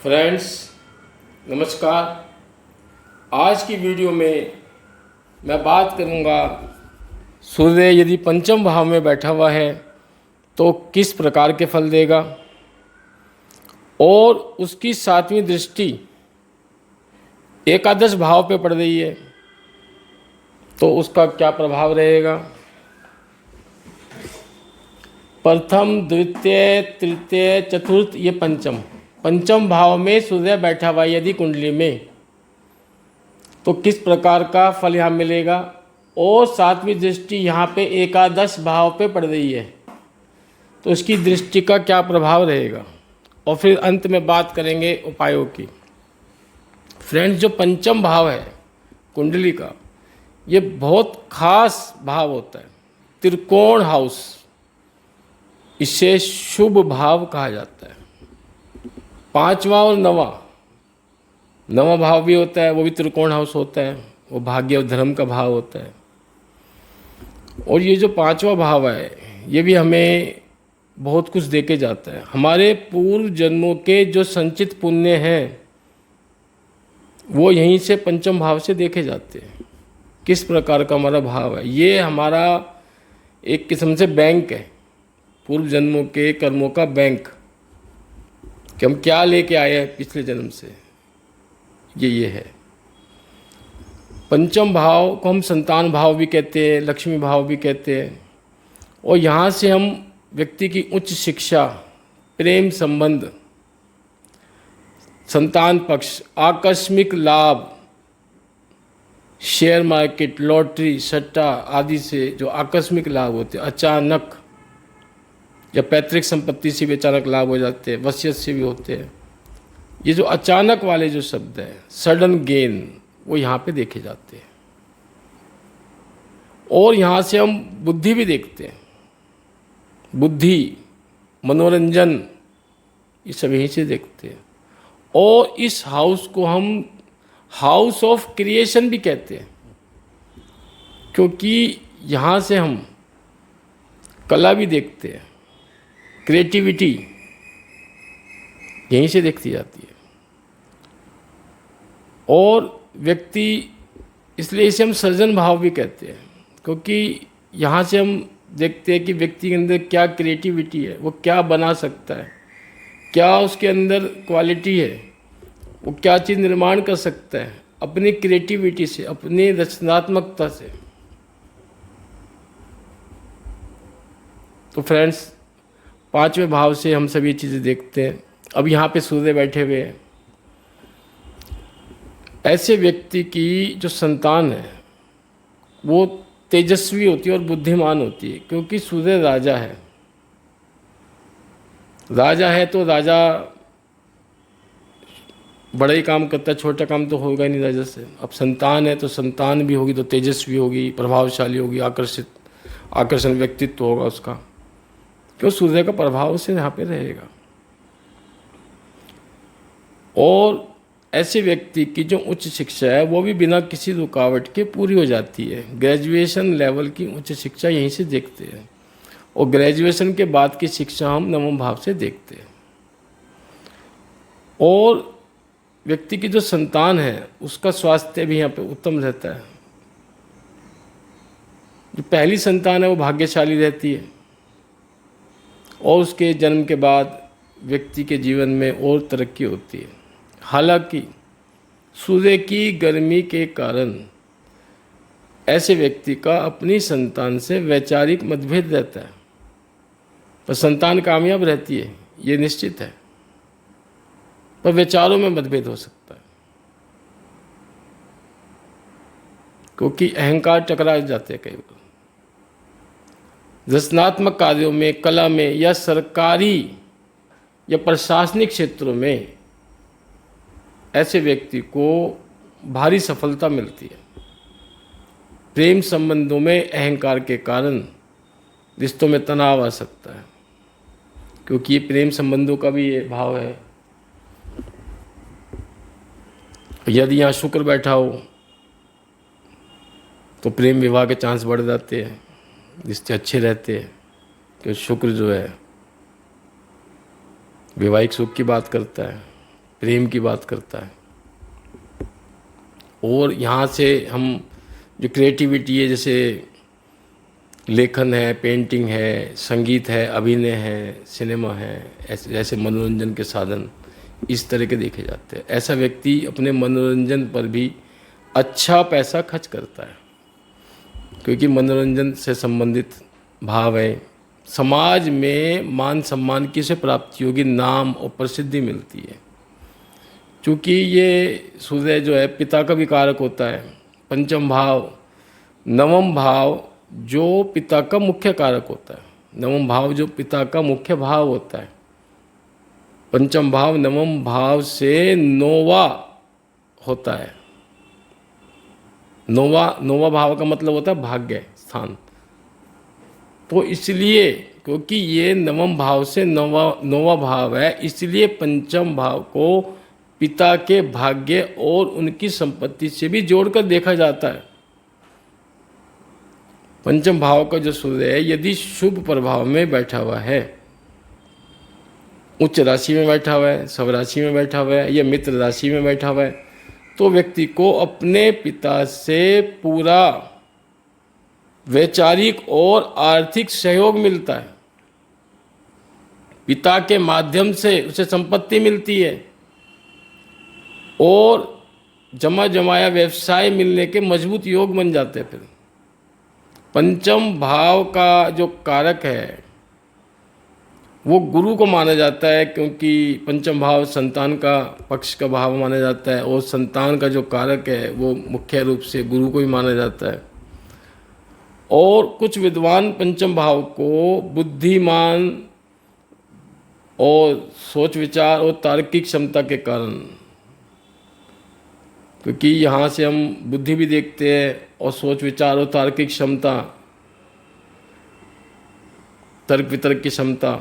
Friends नमस्कार। आज की वीडियो में मैं बात करूंगा सूर्य यदि पंचम भाव में बैठा हुआ है तो किस प्रकार के फल देगा और उसकी सातवीं दृष्टि एकादश भाव पे पड़ रही है तो उसका क्या प्रभाव रहेगा। प्रथम द्वितीय तृतीय चतुर्थ ये पंचम भाव में सूर्य बैठा हुआ यदि कुंडली में तो किस प्रकार का फल यहाँ मिलेगा और सातवीं दृष्टि यहाँ पे एकादश भाव पे पड़ रही है तो इसकी दृष्टि का क्या प्रभाव रहेगा और फिर अंत में बात करेंगे उपायों की। फ्रेंड्स, जो पंचम भाव है कुंडली का ये बहुत खास भाव होता है, त्रिकोण हाउस, इसे शुभ भाव कहा जाता है। पांचवा और नवा भाव भी होता है, वो भी त्रिकोण हाउस होता है, वो भाग्य और धर्म का भाव होता है। और ये जो पांचवा भाव है ये भी हमें बहुत कुछ दे के जाता है। हमारे पूर्व जन्मों के जो संचित पुण्य हैं वो यहीं से पंचम भाव से देखे जाते हैं। किस प्रकार का हमारा भाव है, ये हमारा एक किस्म से बैंक है, पूर्व जन्मों के कर्मों का बैंक कि हम क्या लेके आए हैं पिछले जन्म से, ये है। पंचम भाव को हम संतान भाव भी कहते हैं, लक्ष्मी भाव भी कहते हैं। और यहाँ से हम व्यक्ति की उच्च शिक्षा, प्रेम संबंध, संतान पक्ष, आकस्मिक लाभ, शेयर मार्केट, लॉटरी, सट्टा आदि से जो आकस्मिक लाभ होते हैं, अचानक या पैतृक संपत्ति से भी अचानक लाभ हो जाते हैं, वसीयत से भी होते हैं। ये जो अचानक वाले जो शब्द है, सडन गेन, वो यहाँ पे देखे जाते हैं। और यहाँ से हम बुद्धि भी देखते हैं, बुद्धि, मनोरंजन, ये सब यहीं से देखते हैं। और इस हाउस को हम हाउस ऑफ क्रिएशन भी कहते हैं क्योंकि यहाँ से हम कला भी देखते हैं, क्रिएटिविटी यहीं से देखती जाती है। और व्यक्ति, इसलिए इसे हम सृजन भाव भी कहते हैं क्योंकि यहाँ से हम देखते हैं कि व्यक्ति के अंदर क्या क्रिएटिविटी है, वो क्या बना सकता है, क्या उसके अंदर क्वालिटी है, वो क्या चीज़ निर्माण कर सकता है अपनी क्रिएटिविटी से, अपनी रचनात्मकता से। तो फ्रेंड्स, पांचवें भाव से हम सभी चीज़ें देखते हैं। अब यहाँ पे सूर्य बैठे हुए हैं, ऐसे व्यक्ति की जो संतान है वो तेजस्वी होती है और बुद्धिमान होती है क्योंकि सूर्य राजा है। तो राजा बड़ा ही काम करता है, छोटा काम तो होगा ही नहीं राजा से। अब संतान है तो संतान भी होगी तो तेजस्वी होगी, प्रभावशाली होगी, आकर्षण व्यक्तित्व होगा उसका, क्यों सूर्य का प्रभाव से यहाँ पे रहेगा। और ऐसे व्यक्ति की जो उच्च शिक्षा है वो भी बिना किसी रुकावट के पूरी हो जाती है। ग्रेजुएशन लेवल की उच्च शिक्षा यहीं से देखते हैं और ग्रेजुएशन के बाद की शिक्षा हम नवम भाव से देखते हैं। और व्यक्ति की जो संतान है उसका स्वास्थ्य भी यहाँ पे उत्तम रहता है। जो पहली संतान है वो भाग्यशाली रहती है और उसके जन्म के बाद व्यक्ति के जीवन में और तरक्की होती है। हालांकि सूर्य की गर्मी के कारण ऐसे व्यक्ति का अपनी संतान से वैचारिक मतभेद रहता है, पर संतान कामयाब रहती है ये निश्चित है, पर विचारों में मतभेद हो सकता है क्योंकि अहंकार टकरा जाते हैं कई बार। रचनात्मक कार्यों में, कला में या सरकारी या प्रशासनिक क्षेत्रों में ऐसे व्यक्ति को भारी सफलता मिलती है। प्रेम संबंधों में अहंकार के कारण रिश्तों में तनाव आ सकता है क्योंकि ये प्रेम संबंधों का भी ये भाव है। यदि यहाँ शुक्र बैठा हो तो प्रेम विवाह के चांस बढ़ जाते हैं, रिश्ते अच्छे रहते हैं क्योंकि शुक्र जो है वैवाहिक सुख की बात करता है। प्रेम की बात करता है। और यहाँ से हम जो क्रिएटिविटी है, जैसे लेखन है, पेंटिंग है, संगीत है, अभिनय है, सिनेमा है, ऐसे मनोरंजन के साधन इस तरह के देखे जाते हैं। ऐसा व्यक्ति अपने मनोरंजन पर भी अच्छा पैसा खर्च करता है, क्योंकि मनोरंजन से संबंधित भाव है। समाज में मान सम्मान की से प्राप्ति होगी, नाम और प्रसिद्धि मिलती है। क्योंकि ये सूर्य जो है पिता का भी कारक होता है। पंचम भाव, नवम भाव जो पिता का मुख्य कारक होता है, नवम भाव जो पिता का मुख्य भाव होता है। पंचम भाव नवम भाव से नौवा होता है। नौवा भाव का मतलब होता है भाग्य स्थान। तो इसलिए क्योंकि ये नवम भाव से नौवा भाव है, इसलिए पंचम भाव को पिता के भाग्य और उनकी संपत्ति से भी जोड़कर देखा जाता है। पंचम भाव का जो सूर्य है, यदि शुभ प्रभाव में बैठा हुआ है, उच्च राशि में बैठा हुआ है, सब राशि में बैठा हुआ है या मित्र राशि में बैठा हुआ है, तो व्यक्ति को अपने पिता से पूरा वैचारिक और आर्थिक सहयोग मिलता है। पिता के माध्यम से उसे संपत्ति मिलती है और जमा जमाया व्यवसाय मिलने के मजबूत योग बन जाते हैं। फिर पंचम भाव का जो कारक है वो गुरु को माना जाता है, क्योंकि पंचम भाव संतान का पक्ष का भाव माना जाता है और संतान का जो कारक है वो मुख्य रूप से गुरु को भी माना जाता है। और कुछ विद्वान पंचम भाव को बुद्धिमान और सोच विचार और तार्किक क्षमता के कारण, क्योंकि यहाँ से हम बुद्धि भी देखते हैं और सोच विचार और तार्किक क्षमता, तर्क वितर्क की क्षमता,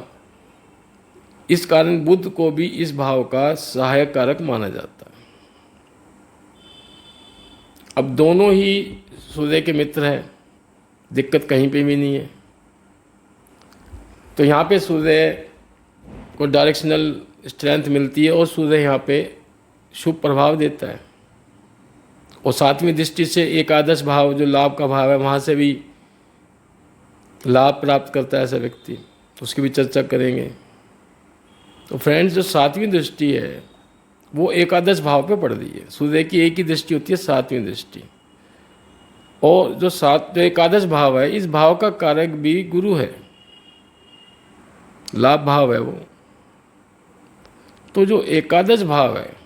इस कारण बुद्ध को भी इस भाव का सहायक कारक माना जाता है। अब दोनों ही सूर्य के मित्र हैं, दिक्कत कहीं पे भी नहीं है। तो यहाँ पे सूर्य को डायरेक्शनल स्ट्रेंथ मिलती है और सूर्य यहाँ पे शुभ प्रभाव देता है। और सातवीं दृष्टि से एकादश भाव जो लाभ का भाव है, वहाँ से भी लाभ प्राप्त करता है ऐसा व्यक्ति, उसकी भी चर्चा करेंगे। तो फ्रेंड्स, जो सातवीं दृष्टि है वो एकादश भाव पे पड़ रही है। सूर्य की एक ही दृष्टि होती है, सातवीं दृष्टि। और जो एकादश भाव है, इस भाव का कारक भी गुरु है, लाभ भाव है वो। तो जो एकादश भाव है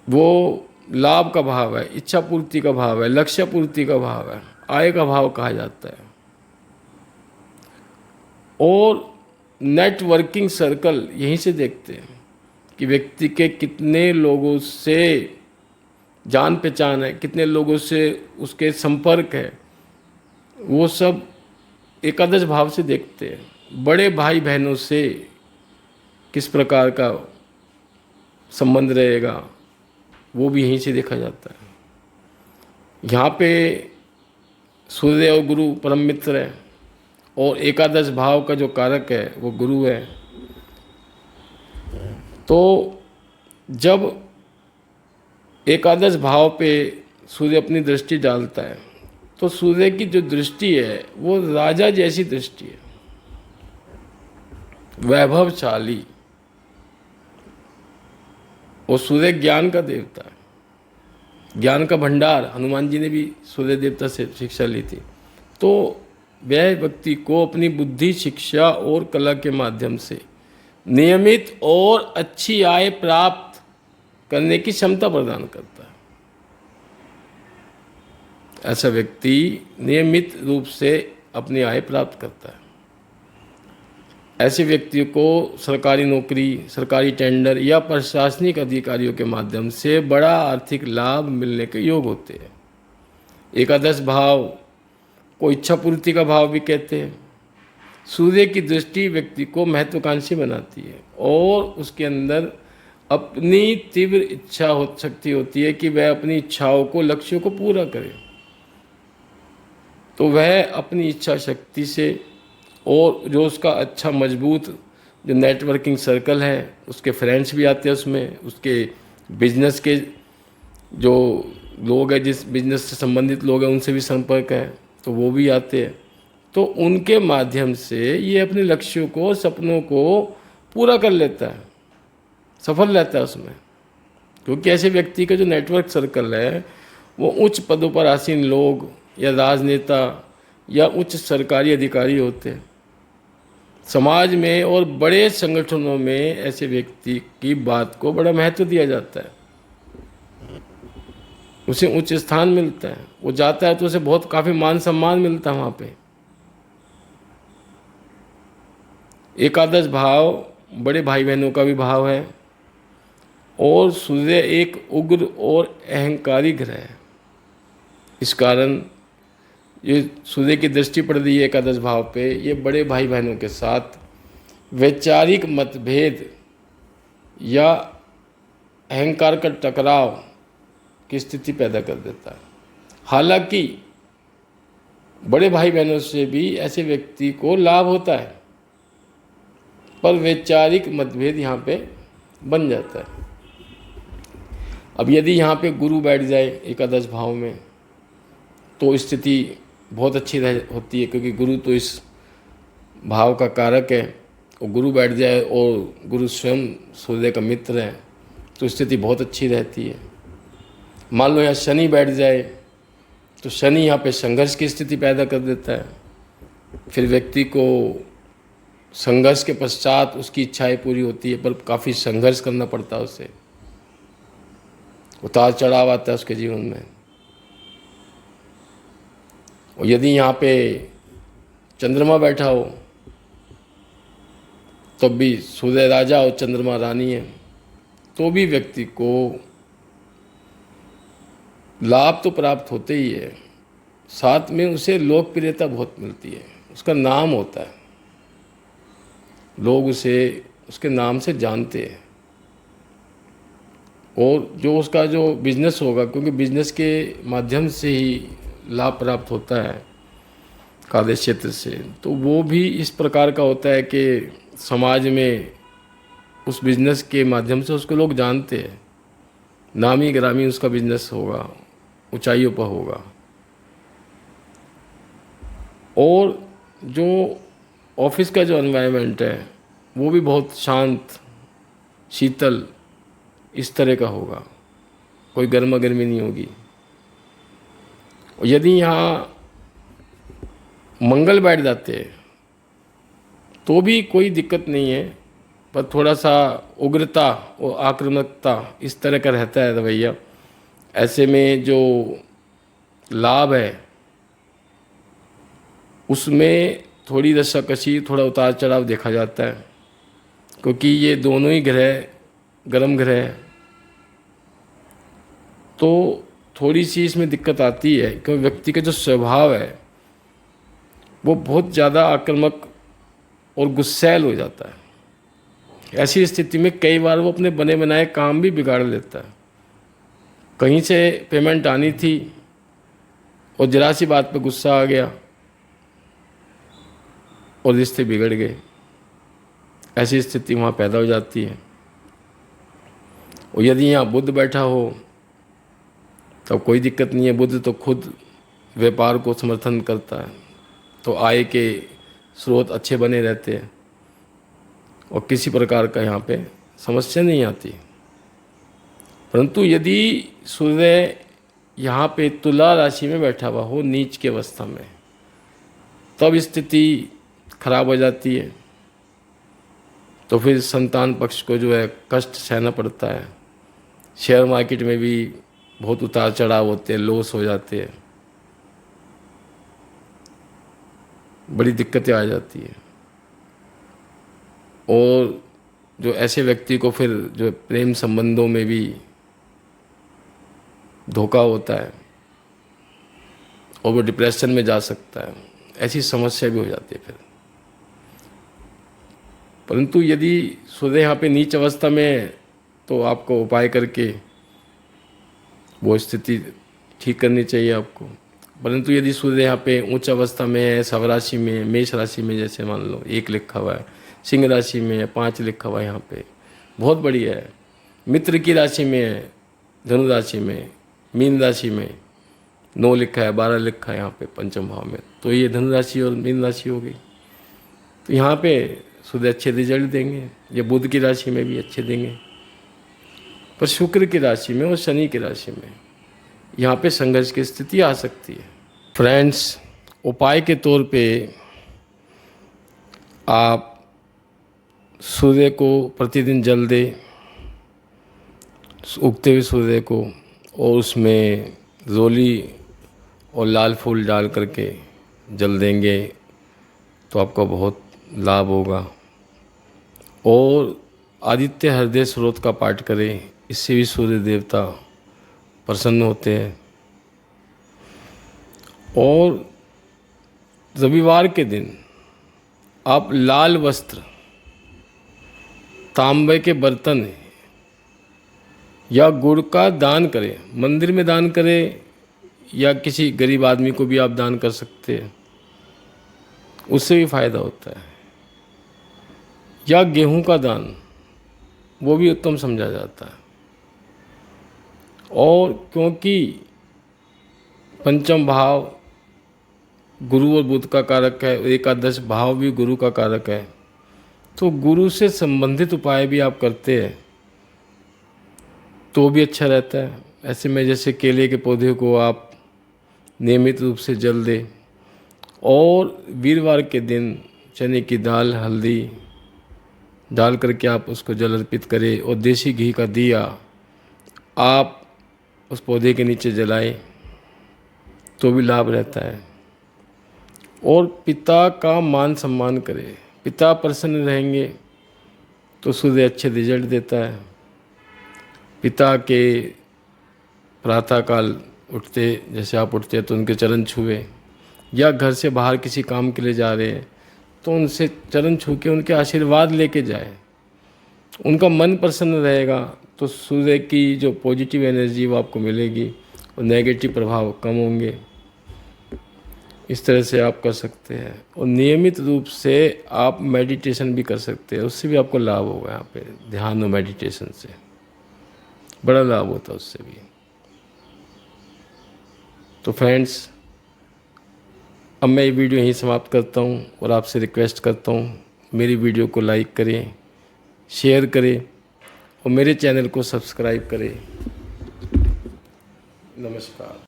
वो लाभ का भाव है, इच्छा पूर्ति का भाव है, लक्ष्य पूर्ति का भाव है, आय का भाव कहा जाता है। और नेटवर्किंग सर्कल यहीं से देखते हैं कि व्यक्ति के कितने लोगों से जान पहचान है, कितने लोगों से उसके संपर्क है, वो सब एकादश भाव से देखते हैं। बड़े भाई बहनों से किस प्रकार का संबंध रहेगा, वो भी यहीं से देखा जाता है। यहाँ पे सूर्य और गुरु परम मित्र है और एकादश भाव का जो कारक है वो गुरु है। तो जब एकादश भाव पे सूर्य अपनी दृष्टि डालता है तो सूर्य की जो दृष्टि है वो राजा जैसी दृष्टि है, वैभवशाली। और सूर्य ज्ञान का देवता है, ज्ञान का भंडार। हनुमान जी ने भी सूर्य देवता से शिक्षा ली थी। तो वह व्यक्ति को अपनी बुद्धि, शिक्षा और कला के माध्यम से नियमित और अच्छी आय प्राप्त करने की क्षमता प्रदान करता है। ऐसा व्यक्ति नियमित रूप से अपनी आय प्राप्त करता है। ऐसे व्यक्तियों को सरकारी नौकरी, सरकारी टेंडर या प्रशासनिक अधिकारियों के माध्यम से बड़ा आर्थिक लाभ मिलने के योग होते हैं। एकादश भाव को इच्छा पूर्ति का भाव भी कहते हैं। सूर्य की दृष्टि व्यक्ति को महत्वाकांक्षी बनाती है और उसके अंदर अपनी तीव्र इच्छा शक्ति होती है कि वह अपनी इच्छाओं को, लक्ष्यों को पूरा करे। तो वह अपनी इच्छा शक्ति से और जो उसका अच्छा मजबूत जो नेटवर्किंग सर्कल है उसके फ्रेंड्स भी आते हैं उसमें, उसके बिजनेस के जो लोग हैं, जिस बिजनेस से संबंधित लोग हैं उनसे भी संपर्क है तो वो भी आते हैं। तो उनके माध्यम से ये अपने लक्ष्यों को, सपनों को पूरा कर लेता है, सफल रहता है उसमें। क्योंकि ऐसे व्यक्ति का जो नेटवर्क सर्कल है वो उच्च पदों पर आसीन लोग या राजनेता या उच्च सरकारी अधिकारी होते हैं। समाज में और बड़े संगठनों में ऐसे व्यक्ति की बात को बड़ा महत्व दिया जाता है, उसे उच्च स्थान मिलता है। वो जाता है तो उसे बहुत काफ़ी मान सम्मान मिलता है वहाँ पे। एकादश भाव बड़े भाई बहनों का भी भाव है और सूर्य एक उग्र और अहंकारी ग्रह है। इस कारण ये सूर्य की दृष्टि पड़ रही है एकादश भाव पे, ये बड़े भाई बहनों के साथ वैचारिक मतभेद या अहंकार का टकराव की स्थिति पैदा कर देता है। हालांकि बड़े भाई बहनों से भी ऐसे व्यक्ति को लाभ होता है, पर वैचारिक मतभेद यहाँ पे बन जाता है। अब यदि यहाँ पे गुरु बैठ जाए एकादश भाव में तो स्थिति बहुत अच्छी होती है, क्योंकि गुरु तो इस भाव का कारक है। और गुरु बैठ जाए और गुरु स्वयं सूर्य का मित्र है तो स्थिति बहुत अच्छी रहती है। मान लो यहाँ शनि बैठ जाए तो शनि यहाँ पे संघर्ष की स्थिति पैदा कर देता है। फिर व्यक्ति को संघर्ष के पश्चात उसकी इच्छाएं पूरी होती है, पर काफ़ी संघर्ष करना पड़ता है उसे, उतार चढ़ाव आता है उसके जीवन में। और यदि यहाँ पे चंद्रमा बैठा हो तब भी सूर्य राजा और चंद्रमा रानी है तो भी व्यक्ति को लाभ तो प्राप्त होते ही है, साथ में उसे लोकप्रियता बहुत मिलती है, उसका नाम होता है, लोग उसे उसके नाम से जानते हैं। और जो उसका जो बिजनेस होगा, क्योंकि बिजनेस के माध्यम से ही लाभ प्राप्त होता है कार्य क्षेत्र से, तो वो भी इस प्रकार का होता है कि समाज में उस बिजनेस के माध्यम से उसको लोग जानते हैं, नामी ग्रामी उसका बिजनेस होगा, ऊंचाइयों पर होगा। और जो ऑफिस का जो एनवायरनमेंट है वो भी बहुत शांत, शीतल इस तरह का होगा, कोई गर्मा गर्मी नहीं होगी। और यदि यहाँ मंगल बैठ जाते हैं तो भी कोई दिक्कत नहीं है, पर थोड़ा सा उग्रता और आक्रामकता इस तरह का रहता है रवैया। ऐसे में जो लाभ है उसमें थोड़ी रस्साकशी, थोड़ा उतार चढ़ाव देखा जाता है, क्योंकि ये दोनों ही ग्रह गर्म ग्रह है। तो थोड़ी सी इसमें दिक्कत आती है, क्योंकि व्यक्ति का जो स्वभाव है वो बहुत ज़्यादा आक्रामक और गुस्सैल हो जाता है। ऐसी स्थिति में कई बार वो अपने बने बनाए काम भी बिगाड़ लेता है। कहीं से पेमेंट आनी थी और जरा सी बात पे गुस्सा आ गया और रिश्ते बिगड़ गए, ऐसी स्थिति वहाँ पैदा हो जाती है। और यदि यहाँ बुध बैठा हो तब कोई दिक्कत नहीं है, बुध तो खुद व्यापार को समर्थन करता है, तो आय के स्रोत अच्छे बने रहते हैं और किसी प्रकार का यहाँ पे समस्या नहीं आती। परंतु यदि सूर्य यहाँ पे तुला राशि में बैठा हुआ हो नीच की अवस्था में, तब स्थिति खराब हो जाती है। तो फिर संतान पक्ष को जो है कष्ट सहना पड़ता है। शेयर मार्केट में भी बहुत उतार चढ़ाव होते हैं, लॉस हो जाते हैं, बड़ी दिक्कतें आ जाती है। और जो ऐसे व्यक्ति को फिर जो प्रेम संबंधों में भी धोखा होता है और वो डिप्रेशन में जा सकता है, ऐसी समस्या भी हो जाती है फिर। परंतु यदि सूर्य यहाँ पे नीच अवस्था में है तो आपको उपाय करके वो स्थिति ठीक करनी चाहिए आपको। परंतु यदि सूर्य यहाँ पे उच्च अवस्था में है, सव राशि में, मेष राशि में, जैसे मान लो 1 लिखा हुआ है, सिंह राशि में है, 5 लिखा हुआ है यहाँ पे, बहुत बढ़िया है। मित्र की राशि में है, धनु राशि में, मीन राशि में 9 लिखा है, 12 लिखा है यहाँ पे पंचम भाव में, तो ये धनु राशि और मीन राशि हो गई। तो यहाँ पे सूर्य अच्छे रिजल्ट देंगे, ये बुध की राशि में भी अच्छे देंगे, पर शुक्र की राशि में और शनि की राशि में यहाँ पे संघर्ष की स्थिति आ सकती है। फ्रेंड्स, उपाय के तौर पे आप सूर्य को प्रतिदिन जल दें, उगते हुए सूर्य को, और उसमें रोली और लाल फूल डाल करके जल देंगे तो आपका बहुत लाभ होगा। और आदित्य हृदय स्रोत का पाठ करें, इससे भी सूर्य देवता प्रसन्न होते हैं। और रविवार के दिन आप लाल वस्त्र, तांबे के बर्तन या गुड़ का दान करें, मंदिर में दान करें या किसी गरीब आदमी को भी आप दान कर सकते हैं, उससे भी फायदा होता है। या गेहूं का दान, वो भी उत्तम समझा जाता है। और क्योंकि पंचम भाव गुरु और बुध का कारक है, एकादश भाव भी गुरु का कारक है, तो गुरु से संबंधित उपाय भी आप करते हैं तो भी अच्छा रहता है। ऐसे में जैसे केले के पौधे को आप नियमित रूप से जल दें, और वीरवार के दिन चने की दाल, हल्दी डाल करके आप उसको जल अर्पित करें, और देसी घी का दिया आप उस पौधे के नीचे जलाएं तो भी लाभ रहता है। और पिता का मान सम्मान करें, पिता प्रसन्न रहेंगे तो सूर्य अच्छे रिजल्ट देता है। पिता के प्रातःकाल उठते, जैसे आप उठते हैं तो उनके चरण छुए, या घर से बाहर किसी काम के लिए जा रहे हैं तो उनसे चरण छू के उनके आशीर्वाद लेके जाए, उनका मन प्रसन्न रहेगा तो सूर्य की जो पॉजिटिव एनर्जी वो आपको मिलेगी और नेगेटिव प्रभाव कम होंगे। इस तरह से आप कर सकते हैं। और नियमित रूप से आप मेडिटेशन भी कर सकते हैं, उससे भी आपको लाभ होगा। यहाँ पे ध्यान और मेडिटेशन से बड़ा लाभ होता है उससे भी। तो फ्रेंड्स, अब मैं ये वीडियो यहीं समाप्त करता हूँ और आपसे रिक्वेस्ट करता हूँ मेरी वीडियो को लाइक करें, शेयर करें और मेरे चैनल को सब्सक्राइब करें। नमस्कार।